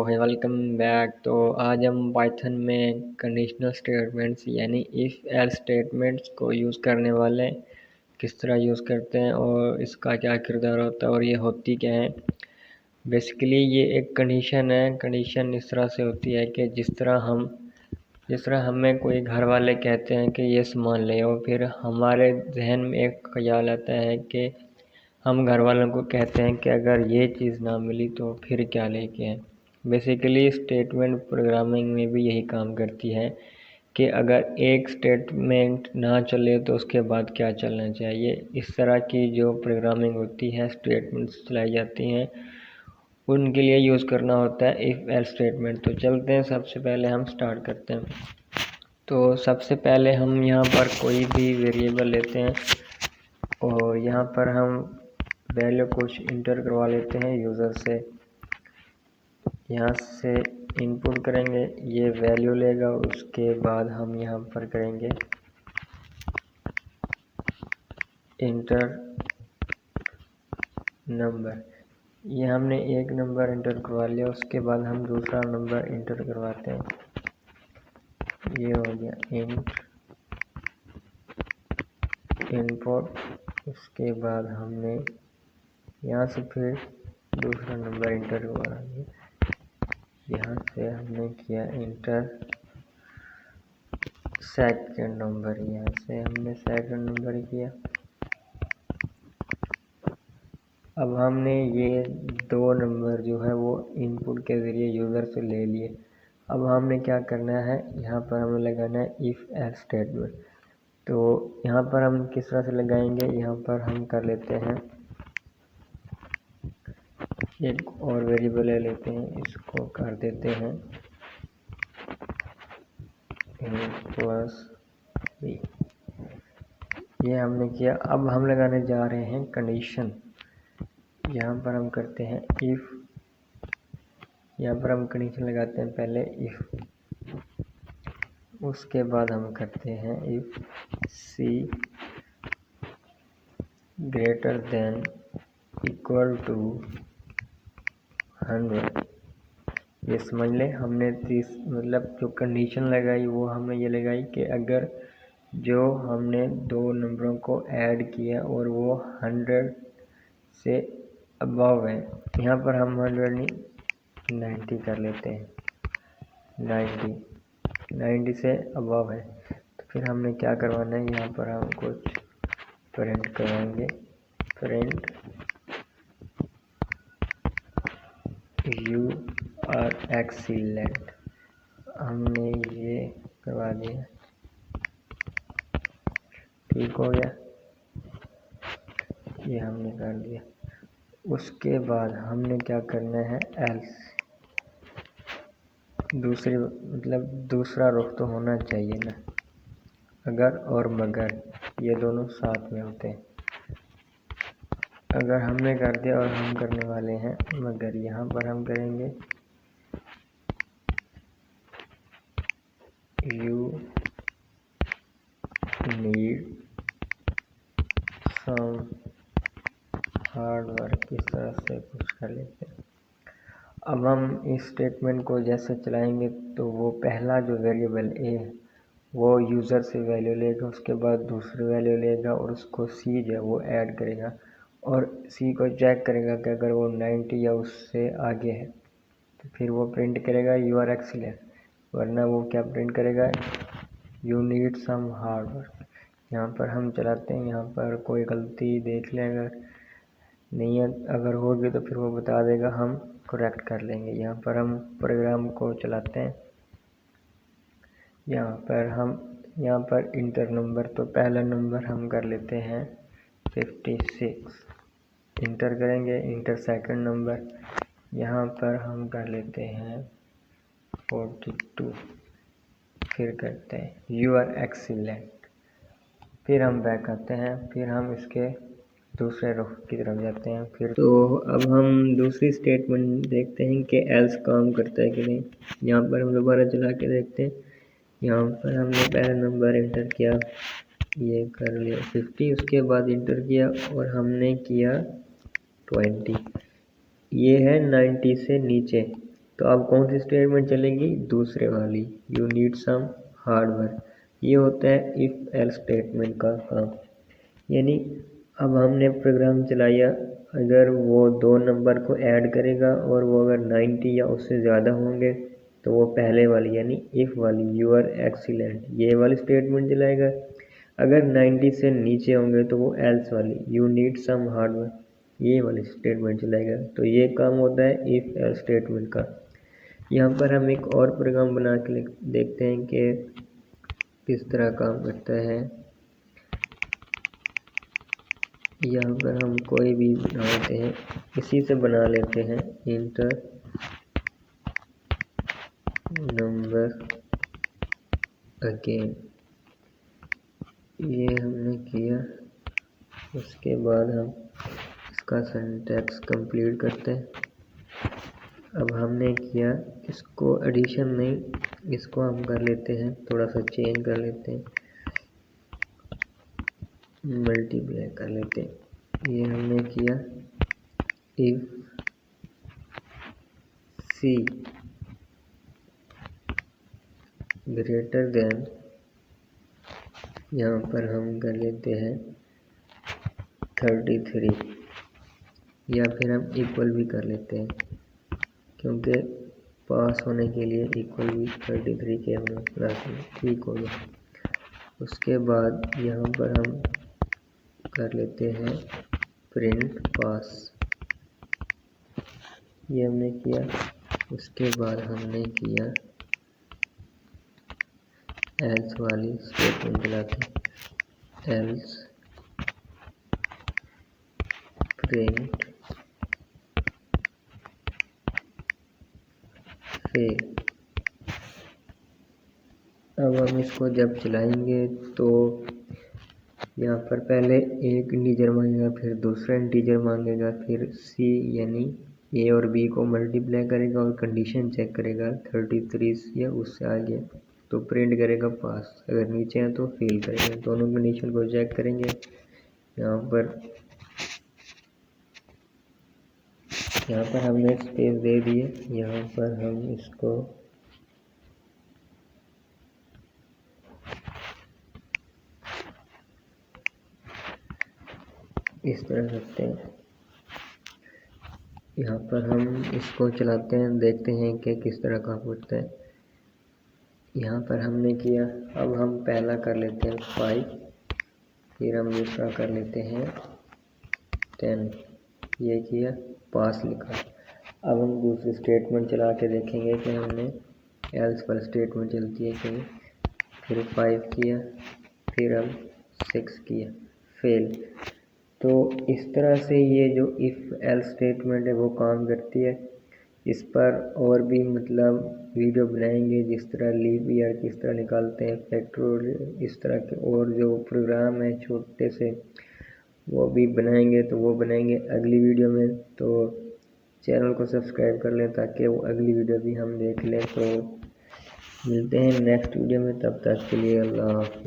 है welcome back. तो आज हम पाइथन में कंडीशनल स्टेटमेंट्स यानी इफ़ एल्स स्टेटमेंट्स को यूज़ करने वाले हैं। किस तरह यूज़ करते हैं और इसका क्या किरदार होता है और ये होती क्या है। बेसिकली ये एक कंडीशन है। कंडीशन इस तरह से होती है कि जिस तरह हमें कोई घर वाले कहते हैं कि ये सामान ले, और फिर हमारे जहन में एक ख्याल आता है कि हम घर वालों को कहते हैं कि अगर ये चीज़ ना मिली तो फिर क्या लेके आए। बेसिकली स्टेटमेंट प्रोग्रामिंग में भी यही काम करती है कि अगर एक स्टेटमेंट ना चले तो उसके बाद क्या चलना चाहिए। इस तरह की जो प्रोग्रामिंग होती है, स्टेटमेंट्स चलाई जाती हैं, उनके लिए यूज़ करना होता है इफ़ एल्स स्टेटमेंट। तो चलते हैं, सबसे पहले हम स्टार्ट करते हैं। तो सबसे पहले हम यहाँ पर कोई भी वेरिएबल लेते हैं और यहाँ पर हम वैल्यू कुछ इंटर करवा लेते हैं यूज़र से। यहाँ से इनपुट करेंगे, ये वैल्यू लेगा, उसके बाद हम यहाँ पर करेंगे इंटर नंबर। ये हमने एक नंबर इंटर करवा लिया, उसके बाद हम दूसरा नंबर इंटर करवाते हैं। ये हो गया इंट इनपुट। उसके बाद हमने यहाँ से फिर दूसरा नंबर इंटर करवा दिया। यहाँ से हमने किया इंटर सेकंड नंबर, यहाँ से हमने सेकंड नंबर किया। अब हमने ये दो नंबर जो है वो इनपुट के ज़रिए यूज़र से ले लिए। अब हमने क्या करना है, यहाँ पर हमें लगाना है इफ़ एल्स स्टेटमेंट। तो यहाँ पर हम किस तरह से लगाएंगे, यहाँ पर हम कर लेते हैं एक और वेरिएबल ले लेते हैं, इसको कर देते हैं प्लस बी। ये हमने किया। अब हम लगाने जा रहे हैं कंडीशन। यहाँ पर हम करते हैं इफ़, यहाँ पर हम कंडीशन लगाते हैं पहले इफ़, उसके बाद हम करते हैं if C greater than equal to 100। ये समझ लें, हमने मतलब जो कंडीशन लगाई वो हमने ये लगाई कि अगर जो हमने दो नंबरों को ऐड किया और वो 100 से अबव है, यहाँ पर हम 100 नहीं 90 कर लेते हैं। 90 से अबव है, तो फिर हमने क्या करवाना है, यहाँ पर हम कुछ प्रिंट कराएंगे। प्रिंट यू आर एक्सीलेंट, हमने ये करवा दिया। ठीक हो गया, ये हमने कर दिया। उसके बाद हमने क्या करना है, एल्स दूसरा रुख तो होना चाहिए ना। अगर और मगर ये दोनों साथ में होते हैं। अगर हमने कर दिया और हम करने वाले हैं मगर, यहाँ पर हम करेंगे you need some hard work, इस तरह से कुछ कर लेते हैं। अब हम इस स्टेटमेंट को जैसे चलाएंगे तो वो पहला जो वेरिएबल ए है वो यूज़र से वैल्यू लेगा, उसके बाद दूसरी वैल्यू लेगा और उसको सी जो है वो ऐड करेगा और सी को चेक करेगा कि अगर वो 90 या उससे आगे है तो फिर वो प्रिंट करेगा यू आर एक्सीलेंट, वरना वो क्या प्रिंट करेगा, you need some hard work. यहाँ पर हम चलाते हैं, यहाँ पर कोई गलती देख लें, अगर नहीं है, अगर होगी तो फिर वो बता देगा, हम करेक्ट कर लेंगे। यहाँ पर हम प्रोग्राम को चलाते हैं। यहाँ पर इंटर नंबर, तो पहला नंबर हम कर लेते हैं 56, इंटर करेंगे। इंटर सेकंड नंबर, यहाँ पर हम कर लेते हैं 42, फिर करते हैं यू आर एक्सीलेंट। फिर हम बैक आते हैं, फिर हम इसके दूसरे रुख की तरफ जाते हैं। फिर तो अब हम दूसरी स्टेटमेंट देखते हैं कि एल्स काम करता है कि नहीं। यहाँ पर हम दोबारा चला के देखते हैं। यहाँ पर हमने पहला नंबर इंटर किया, ये कर लिया 50, उसके बाद इंटर किया और हमने किया 20। ये है 90 से नीचे, तो अब कौन सी स्टेटमेंट चलेगी? दूसरे वाली, you need some hard work. ये होता है इफ़ एल्स स्टेटमेंट का काम। यानी अब हमने प्रोग्राम चलाया, अगर वो 2 नंबर को ऐड करेगा और वो अगर 90 या उससे ज़्यादा होंगे तो वो पहले वाली यानी इफ़ वाली यू आर एक्सीलेंट ये वाली स्टेटमेंट चलाएगा। अगर 90 से नीचे होंगे तो वो एल्स वाली you need some hard work ये वाली स्टेटमेंट चलाएगा। तो ये काम होता है इफ़ एल्स स्टेटमेंट का। यहाँ पर हम एक और प्रोग्राम बना के देखते हैं कि किस तरह काम करता है। यहाँ पर हम कोई भी बना लेते हैं, इसी से बना लेते हैं इंटर नंबर अगेन। ये हमने किया, उसके बाद हम इसका सिंटैक्स कंप्लीट करते हैं। अब हमने किया, इसको एडिशन नहीं, इसको हम कर लेते हैं, थोड़ा सा चेंज कर लेते हैं, मल्टीप्लाई कर लेते हैं। ये हमने किया इफ सी ग्रेटर देन, यहाँ पर हम कर लेते हैं 33 या फिर हम इक्वल भी कर लेते हैं, क्योंकि पास होने के लिए इक्वल भी 33 के हम प्लस ठीक होगा। उसके बाद यहाँ पर हम कर लेते हैं प्रिंट पास, ये हमने किया। उसके बाद हमने किया एल्स वाली स्टेटमेंट चलाते, एल्स प्रिंट फेल। अब हम इसको जब चलाएंगे तो यहाँ पर पहले एक इंटीजर मांगेगा, फिर दूसरा इंटीजर मांगेगा, फिर सी यानी ए और बी को मल्टीप्लाई करेगा और कंडीशन चेक करेगा 33 या उससे आगे तो प्रिंट करेगा पास, अगर नीचे है तो फेल करेगा। दोनों कंडीशन को चेक करेंगे। यहाँ पर हमने स्पेस दे दिए, यहाँ पर हम इसको इस तरह करते हैं। यहाँ पर हम इसको चलाते हैं, देखते हैं कि किस तरह काम करता है। यहाँ पर हमने किया, अब हम पहला कर लेते हैं 5, फिर हम दूसरा कर लेते हैं 10, ये किया पास लिखा। अब हम दूसरी स्टेटमेंट चला के देखेंगे कि हमने एल्स पर स्टेटमेंट चलती है कि फिर 5 किया, फिर हम 6 किया, फेल। तो इस तरह से ये जो इफ़ एल्स स्टेटमेंट है वो काम करती है। इस पर और भी मतलब वीडियो बनाएंगे, जिस तरह लीप ईयर किस तरह निकालते हैं, फैक्टोरियल, इस तरह के और जो प्रोग्राम है छोटे से वो भी बनाएंगे। तो वो बनाएंगे अगली वीडियो में। तो चैनल को सब्सक्राइब कर लें ताकि वो अगली वीडियो भी हम देख लें। तो मिलते हैं नेक्स्ट वीडियो में, तब तक के लिए अल्लाह हाफ़िज़।